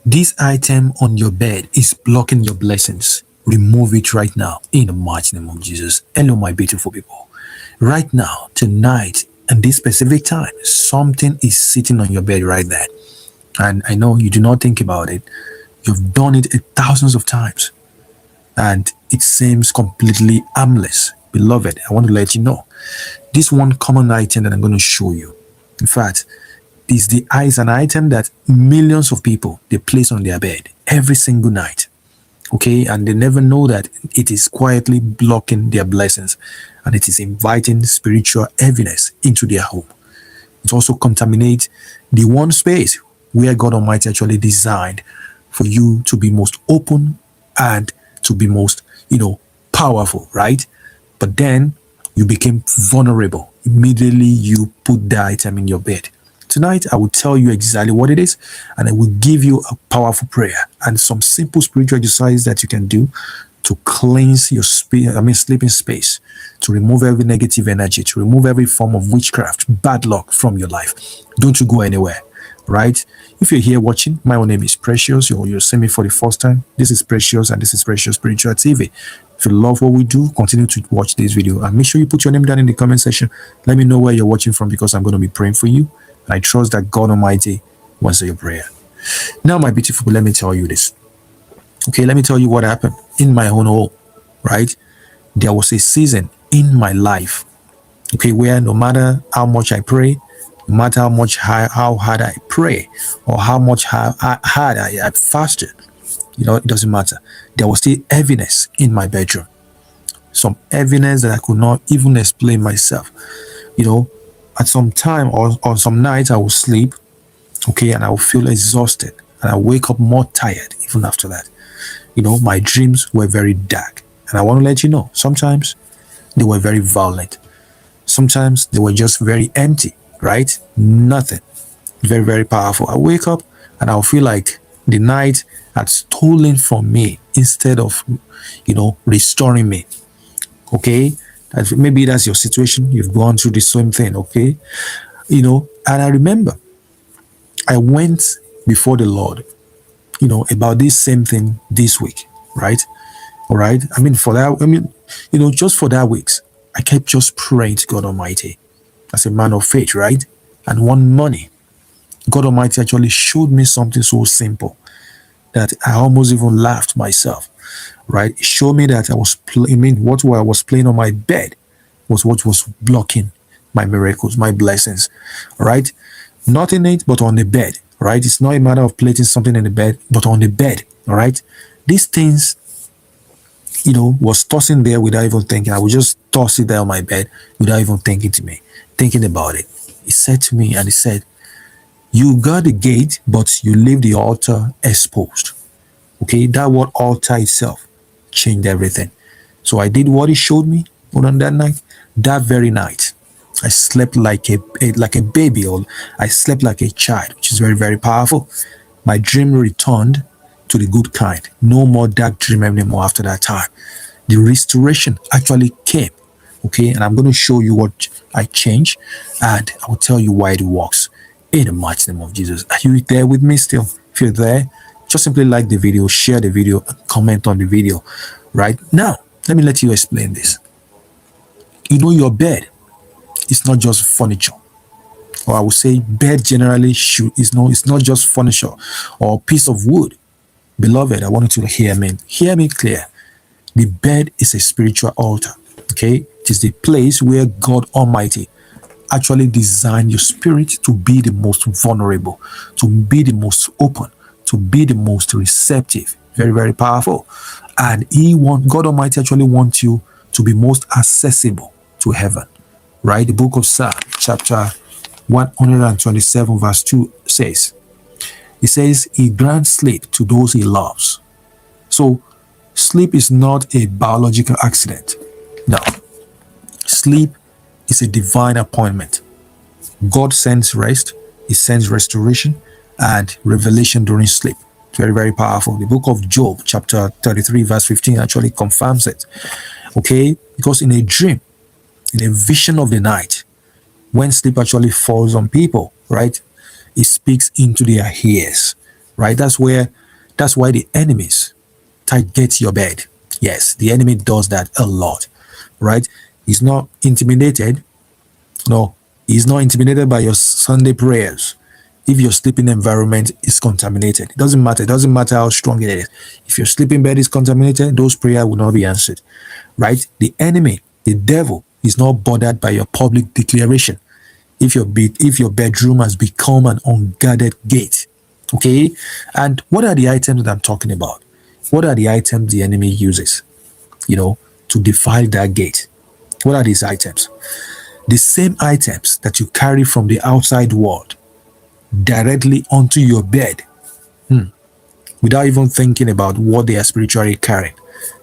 This item on your bed is blocking your blessings. Remove it right now in the mighty name of Jesus. Hello, my beautiful people. Right now, tonight, and this specific time, something is sitting on your bed right there. And I know you do not think about it. You've done it thousands of times, and it seems completely harmless. Beloved, I want to let you know this one common item that I'm going to show you. In fact, is an item that millions of people they place on their bed every single night. Okay, and they never know that it is quietly blocking their blessings, and it is inviting spiritual heaviness into their home. It also contaminates the one space where God Almighty actually designed for you to be most open and to be most, powerful, right? But then you became vulnerable. Immediately you put the item in your bed. Tonight, I will tell you exactly what it is, and I will give you a powerful prayer and some simple spiritual exercise that you can do to cleanse your sleeping space, to remove every negative energy, to remove every form of witchcraft, bad luck from your life. Don't you go anywhere, right? If you're here watching, my own name is Precious. You're seeing me for the first time. This is Precious, and this is Precious Spiritual TV. If you love what we do, continue to watch this video, and make sure you put your name down in the comment section. Let me know where you're watching from, because I'm going to be praying for you. I trust that God Almighty wants your prayer. Now, my beautiful people, let me tell you this. Okay, let me tell you what happened in my own home, right? There was a season in my life, okay, where no matter how much I pray, no matter how hard I pray, or how much hard I fasted, it doesn't matter. There was still heaviness in my bedroom. Some heaviness that I could not even explain myself. At some time or on some nights I will sleep, okay, and I will feel exhausted, and I wake up more tired even after that. My dreams were very dark, and I want to let you know, sometimes they were very violent. Sometimes they were just very empty, right? Nothing. Very, very powerful. I wake up and I'll feel like the night had stolen from me instead of, restoring me. Okay? Maybe that's your situation. You've gone through the same thing, okay? And I remember I went before the Lord, about this same thing this week, right? All right. Just for that weeks, I kept just praying to God Almighty as a man of faith, right? And one morning, God Almighty actually showed me something so simple that I almost even laughed myself, right? It showed me that what I was playing on my bed was what was blocking my miracles, my blessings, right? Not in it, but on the bed, right? It's not a matter of placing something in the bed, but on the bed, all right? These things, was tossing there without even thinking. I would just toss it there on my bed without even thinking about it. He said to me, and he said, "You got the gate, but you leave the altar exposed." Okay, that word altar itself changed everything. So I did what he showed me on that night. That very night, I slept like a baby, or I slept like a child, which is very, very powerful. My dream returned to the good kind. No more dark dream anymore after that time. The restoration actually came. Okay, and I'm going to show you what I changed, and I will tell you why it works in the mighty name of Jesus. Are you there with me still? If you're there, just simply like the video, share the video, and comment on the video. Right now, let me let you explain this. Your bed is not just furniture, or I would say bed generally it's not just furniture or a piece of wood. Beloved, I want you to hear me clear. The bed is a spiritual altar. Okay, it is the place where God Almighty actually designed your spirit to be the most vulnerable, to be the most open, to be the most receptive. Very, very powerful. And God Almighty actually wants you to be most accessible to heaven. Right? The book of Psalm, chapter 127, verse 2 says, it says, "He grants sleep to those he loves." So, sleep is not a biological accident. No. Sleep is a divine appointment. God sends rest, He sends restoration and revelation during sleep. It's very, very powerful. The book of Job, chapter 33, verse 15, actually confirms it. Okay? Because in a dream, in a vision of the night, when sleep actually falls on people, right, it speaks into their ears. right? That's why the enemies target your bed. Yes, the enemy does that a lot, right? He's not intimidated. No, he's not intimidated by your Sunday prayers. If your sleeping environment is contaminated, it doesn't matter. It doesn't matter how strong it is. If your sleeping bed is contaminated, those prayers will not be answered, right? The enemy, the devil, is not bothered by your public declaration. If your bedroom has become an unguarded gate, okay? And what are the items that I'm talking about? What are the items the enemy uses, to defile that gate? What are these items? The same items that you carry from the outside world directly onto your bed, without even thinking about what they are spiritually carrying.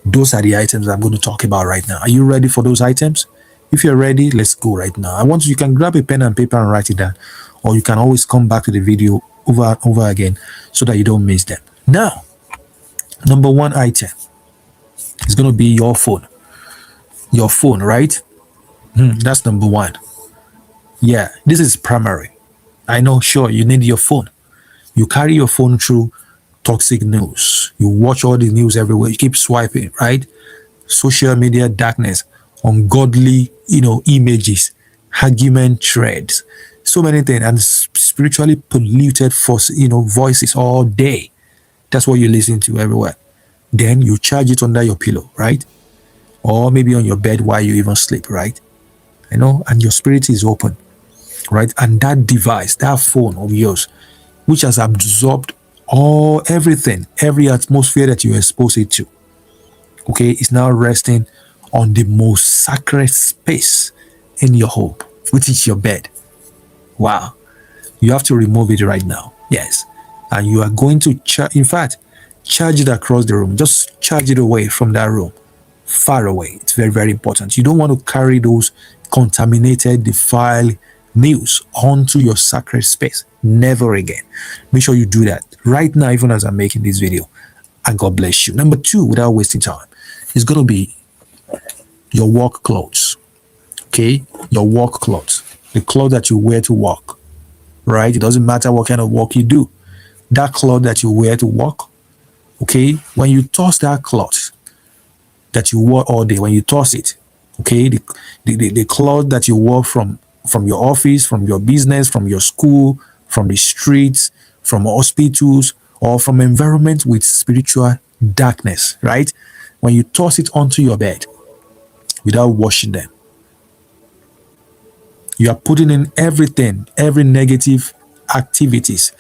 Those are the items I'm going to talk about right now. Are you ready for those items? If you're ready, let's go right now. You can grab a pen and paper and write it down, or you can always come back to the video over and over again so that you don't miss them. Now, number one item is going to be your phone. Your phone, right? That's number one. Yeah, this is primary. I know, sure, you need your phone. You carry your phone through toxic news. You watch all the news everywhere. You keep swiping, right? Social media darkness, ungodly, images, argument threads, so many things, and spiritually polluted voices all day. That's what you listen to everywhere. Then you charge it under your pillow, right? Or maybe on your bed while you even sleep, right? And your spirit is open, right? And that device, that phone of yours, which has absorbed everything, every atmosphere that you expose it to, okay, is now resting on the most sacred space in your home, which is your bed. Wow. You have to remove it right now. Yes. And you are going to charge it across the room. Just charge it away from that room, far away. It's very, very important. You don't want to carry those contaminated, defiled news onto your sacred space. Never again. Make sure you do that right now, even as I'm making this video. And God bless you. Number two, without wasting time, is going to be your work clothes. Okay? Your work clothes. The clothes that you wear to work. Right? It doesn't matter what kind of work you do. That cloth that you wear to work, okay? When you toss that cloth that you wore all day, when you toss it, okay, the cloth that you wore from your office, from your business, from your school, from the streets, from hospitals, or from environment with spiritual darkness, right? When you toss it onto your bed without washing them, you are putting in everything, every negative activities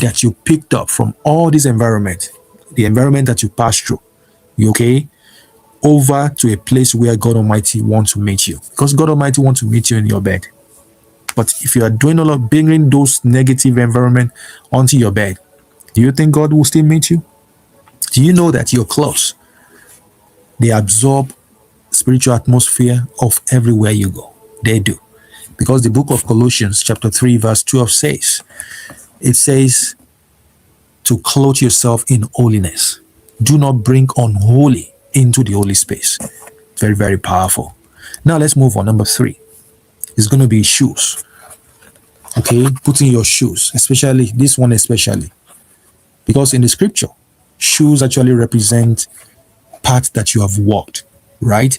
that you picked up from all this environment, the environment that you passed through, okay, over to a place where God Almighty wants to meet you. Because God Almighty wants to meet you in your bed. But if you are doing all of bringing those negative environment onto your bed, do you think God will still meet you? Do you know that your clothes, they absorb spiritual atmosphere of everywhere you go? They do. Because the book of Colossians chapter 3 verse 12 says, it says to clothe yourself in holiness. Do not bring unholy into the holy space. Very, very powerful. Now let's move on. Number three is going to be shoes. Okay, putting your shoes, especially this one, because in the scripture, shoes actually represent paths that you have walked, right?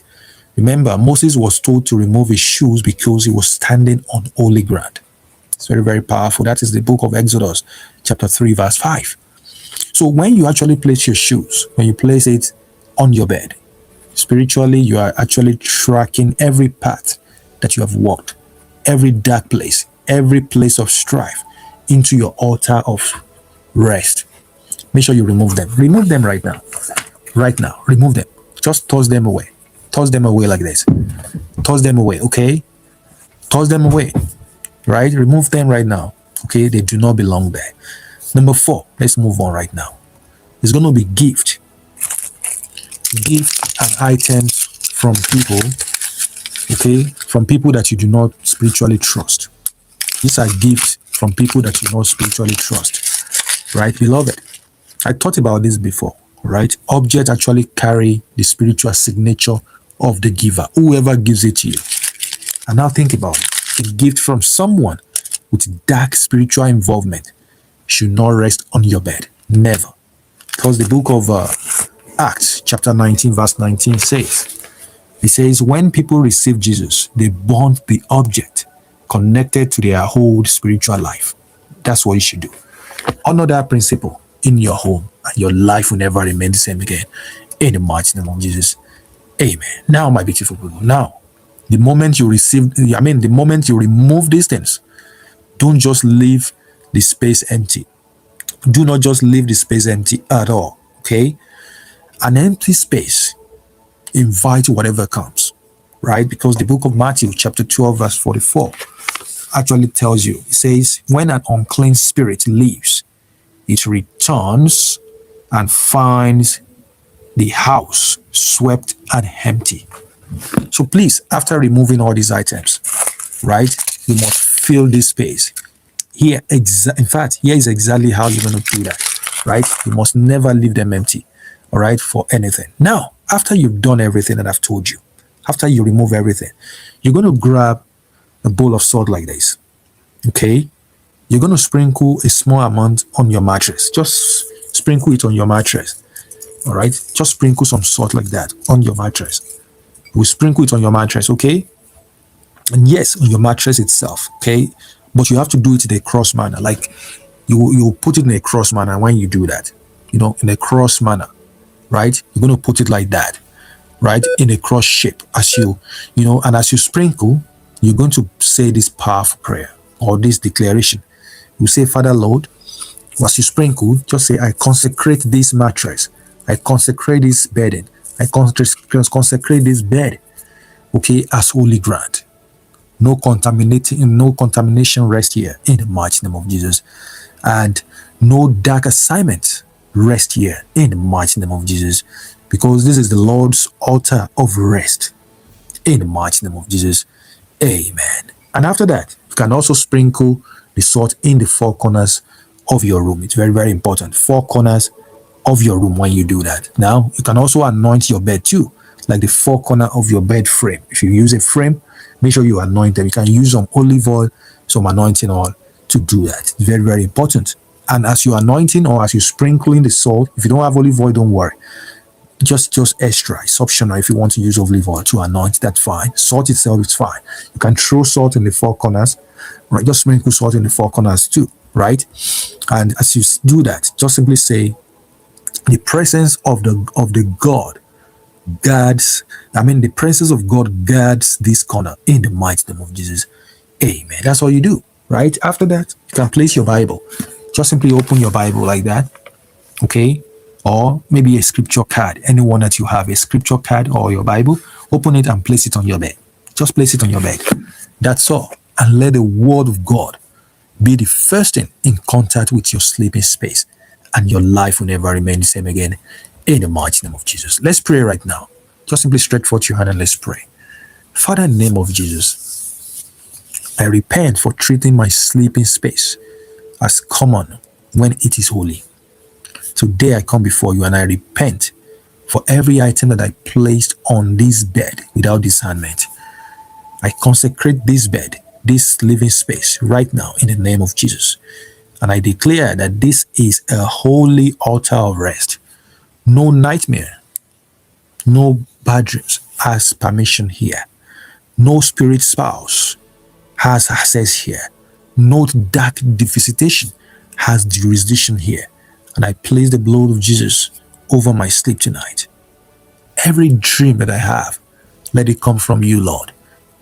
Remember, Moses was told to remove his shoes because he was standing on holy ground. It's very, very powerful. That is the book of Exodus, chapter 3, verse 5. So when you actually place your shoes, when you place it on your bed, spiritually, you are actually tracking every path that you have walked, every dark place, every place of strife into your altar of rest. Make sure you remove them. Remove them right now. Right now. Remove them. Just toss them away. Toss them away like this. Toss them away, okay? Toss them away, right? Remove them right now, okay? They do not belong there. Number four, let's move on right now. It's going to be gift and items from people, okay? From people that you do not spiritually trust. These are gifts from people that you don't spiritually trust, right, beloved? I thought about this before, right? Objects actually carry the spiritual signature of the giver, whoever gives it to you. And now think about it. A gift from someone with dark spiritual involvement should not rest on your bed. Never. Because the book of Acts, chapter 19, verse 19 says, it says, when people receive Jesus, they burnt the object connected to their whole spiritual life. That's what you should do. Honor that principle in your home, and your life will never remain the same again. In the mighty name of Jesus. Amen. Now, my beautiful people, now, the moment you the moment you remove these things, don't just leave the space empty. Do not just leave the space empty at all. Okay? An empty space, invite whatever comes, right? Because the book of Matthew, chapter 12, verse 44, actually tells you, it says, when an unclean spirit leaves, it returns and finds the house swept and empty. So please, after removing all these items, right, you must fill this space. Here, in fact, here is exactly how you're going to do that, right? You must never leave them empty, all right, for anything. Now, after you've done everything that I've told you, after you remove everything, you're going to grab a bowl of salt like this, okay? You're going to sprinkle a small amount on your mattress. Just sprinkle it on your mattress, all right? Just sprinkle some salt like that on your mattress. We'll sprinkle it on your mattress, okay? And yes, on your mattress itself, okay? But you have to do it in a cross manner. Like you put it in a cross manner when you do that, in a cross manner, right? You're going to put it like that, right? In a cross shape as and as you sprinkle, you're going to say this powerful prayer or this declaration. You say, Father Lord, as you sprinkle, just say, I consecrate this mattress. I consecrate this bedding. I consecrate this bed, okay, as holy ground. No contamination rest here in the mighty name of Jesus. And no dark assignment rest here in the mighty name of Jesus. Because this is the Lord's altar of rest in the mighty name of Jesus. Amen. And after that, you can also sprinkle the salt in the four corners of your room. It's very, very important. Four corners of your room when you do that. Now, you can also anoint your bed too, like the four corner of your bed frame. If you use a frame, make sure you anoint them. You can use some olive oil, some anointing oil to do that. It's very, very important. And as you're anointing or as you're sprinkling the salt, if you don't have olive oil, don't worry. Just extra. It's optional. If you want to use olive oil to anoint, that's fine. Salt itself is fine. You can throw salt in the four corners, right? Just sprinkle salt in the four corners too, right? And as you do that, just simply say, the presence of the God guards, the presence of God guards this corner in the mighty name of Jesus. Amen. That's all you do, right? After that, you can place your Bible. Just simply open your Bible like that, okay? Or maybe a scripture card. Anyone that you have, a scripture card or your Bible, open it and place it on your bed. Just place it on your bed. That's all. And let the word of God be the first thing in contact with your sleeping space. And your life will never remain the same again in the mighty name of Jesus. Let's pray right now. Just simply stretch forth your hand and let's pray. Father, in the name of Jesus, I repent for treating my sleeping space as common when it is holy. Today I come before you and I repent for every item that I placed on this bed without discernment. I consecrate this bed, this living space right now in the name of Jesus. And I declare that this is a holy altar of rest. No nightmare, no bad dreams has permission here. No spirit spouse has access here. No dark visitation has jurisdiction here. And I place the blood of Jesus over my sleep tonight. Every dream that I have, let it come from you, Lord,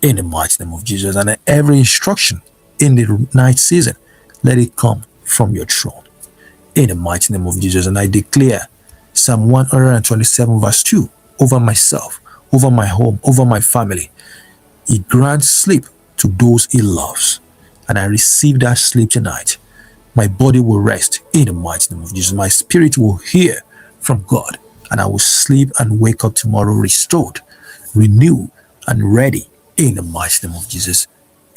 in the mighty name of Jesus. And every instruction in the night season, let it come from your throne in the mighty name of Jesus. And I declare Psalm 127 verse 2 over myself, over my home, over my family. He grants sleep to those he loves. And I receive that sleep tonight. My body will rest in the mighty name of Jesus. My spirit will hear from God. And I will sleep and wake up tomorrow restored, renewed, and ready in the mighty name of Jesus.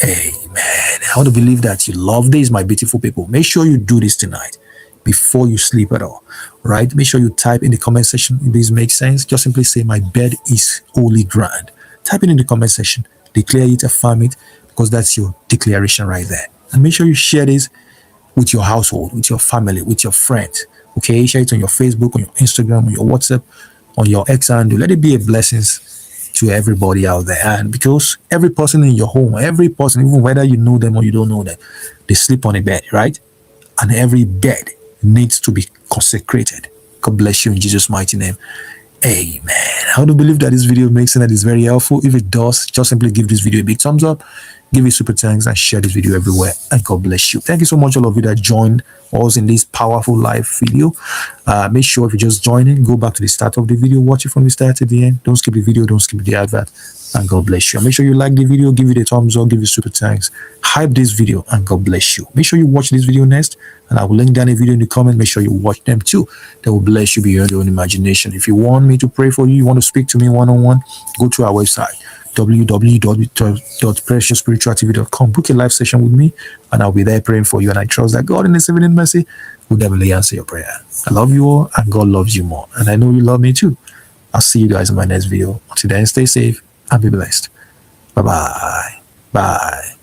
Amen. I want to believe that you love this, my beautiful people. Make sure you do this tonight before you sleep at all, right? Make sure you type in the comment section if this makes sense. Just simply say, my bed is holy ground. Type it in the comment section. Declare it, affirm it, because that's your declaration right there. And make sure you share this with your household, with your family, with your friends. Okay, share it on your Facebook, on your Instagram, on your WhatsApp, on your X handle. Let it be a blessing to everybody out there. And because every person in your home, every person, even whether you know them or you don't know them, they sleep on a bed, right? And every bed needs to be consecrated. God bless you in Jesus' mighty name. Amen. I do believe that this video makes sense, that is very helpful. If it does, just simply give this video a big thumbs up, give it super thanks, and share this video everywhere. And God bless you. Thank you so much, all of you that joined us in this powerful live video. Make sure if you just join in, go back to the start of the video, watch it from the start to the end. Don't skip the video, don't skip the advert. And God bless you. And make sure you like the video, give it a thumbs up, give it super thanks, hype this video, and God bless you. Make sure you watch this video next, and I will link down a video in the comment. Make sure you watch them too. They will bless you beyond your own imagination. If you want me to pray for you, you want to speak to me one-on-one, go to our website, www.PreciousSpiritualTV.com. Book a live session with me, and I'll be there praying for you. And I trust that God in His infinite mercy will definitely answer your prayer. I love you all, and God loves you more. And I know you love me too. I'll see you guys in my next video. Until then, stay safe and be blessed. Bye-bye. Bye.